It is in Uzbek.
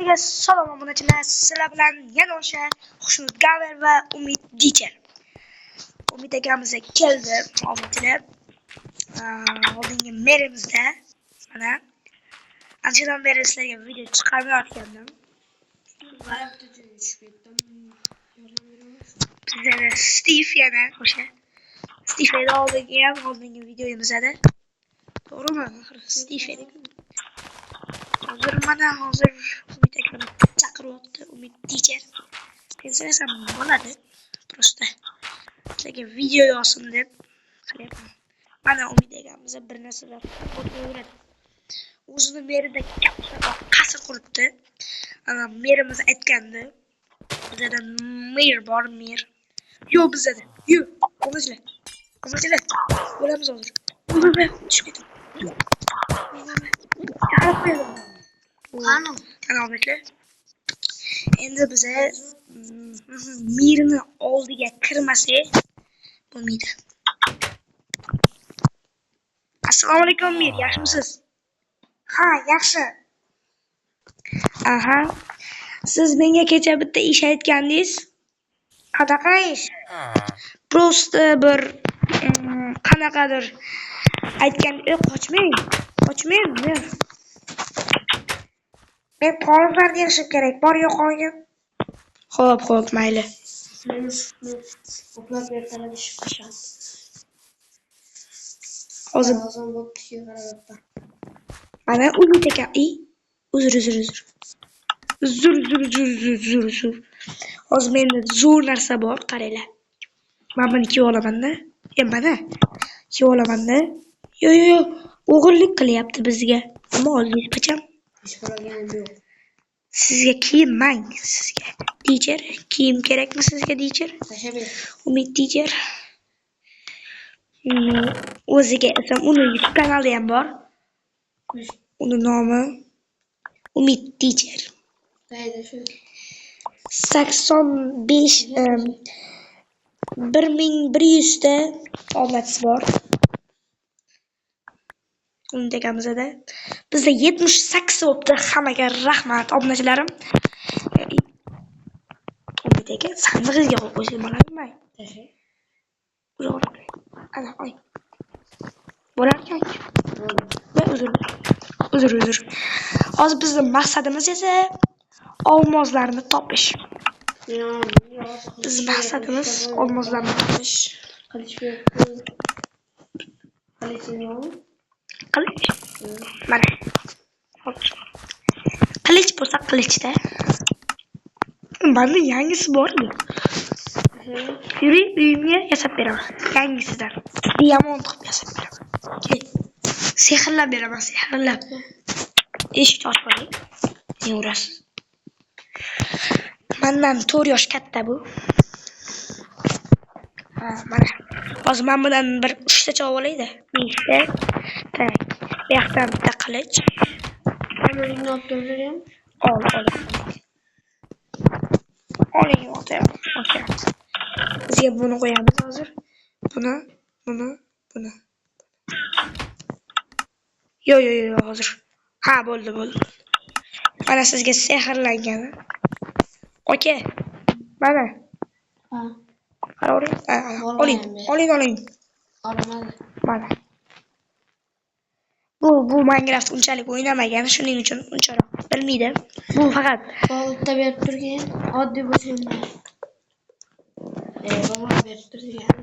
Barchaga salom obunachilar. Sizlar bilan yana o'sha Xushnud Gaver va Umid Dicher. Umid akamiz keldi obunachilar. Oldingi merimizda mana anchadan beri sizlarga video chiqarmayotgandim. Bizda Steve yana o'sha Steve oldingi videomizda. To'g'rimi? Steve edi. Hozir Umid akam chaqiryapti, Umid Dicher. Pensiyasam bo'ladi. Просто sizlarga video yozsin deb qilyapman. Mana Umid akamiz bir narsalar o'tiraveradi. O'zini merida katta qasr quribdi. Ana merimiz aytgandi. Bizda mer bor, mer. Yo'q bizda. Yo'q. O'mizlar. Bo'lamiz hozir. Tushib ketdim. Qani obunachilar. Endi biza mirni oldiga kirmasak bo'lmaydi. Assalomu alaykum mir, yaxshimisiz? Ha, yaxshi. Aha. Siz menga kecha bitta ish aytgandingiz. Qanaqa ish? Просто bir qanaqadir aytgan, qochmang. Men qonunlarga erishib kerak, bor yo'q qonun. Xo'p, mayli. Hozir mana Umid aka, uzr. Hozir menda zo'r narsa bor, qaranglar. Men buni kiyib olaman-da. Mana kiyib olaman-da. Yo'q, o'g'irlik qilyapti bizga. Nima oldingiz pacham? Ish qilganim yo'q. Sizga kiyinmang, sizga. Dicher, kiyim kerakmi sizga Dicher? Tashabber. Umid Dicher. O'ziga esa uni YouTube kanali ham bor. Uni nomi Umid Dicher. Qayda shu? 85 1100 ta omadsi bor. Umid akamizda. Bizda 78 bo'libdi. Hammaga rahmat obunachilarim. Umid aka, sandig'ingizga qo'yib qo'ysa bo'ladimi? Ana, oy. Bo'larkan. Uzr. Hozir bizning maqsadimiz esa olmoslarni topish. Bizning maqsadimiz olmoslarni topish. Qilich. Mana. Qilich bo'lsa qilichda. Manda yangisi bor-ku. Yuring, uyimga yasab beraman. Yangisidan. Diamond qilib yasab beraman. Sehrlab beraman, sehrlab. Eshik ochib qo'ying. Yurasiz. Mendan 4 yosh katta bu. Mana. Hozir men bilan bir 3 ta chop olaydi. 5 ta. Tak. Bu yoqdan bitta qilich. Qamoqni olib turdim. Oling o'tay. Bizga buni qo'yamiz hozir. Buni. Yo'q, hozir. Ha, bo'ldi. Mana sizga sehrlangan. Aka. Mana. Ha. Oling. Olmadim. Mana. Bu Minecraft unchalik o'ynamagan, shuning uchun unchalik bilmaydi. Bu faqat Bolta berib turgan, oddiy bo'lsa ham. Baba berib turgan.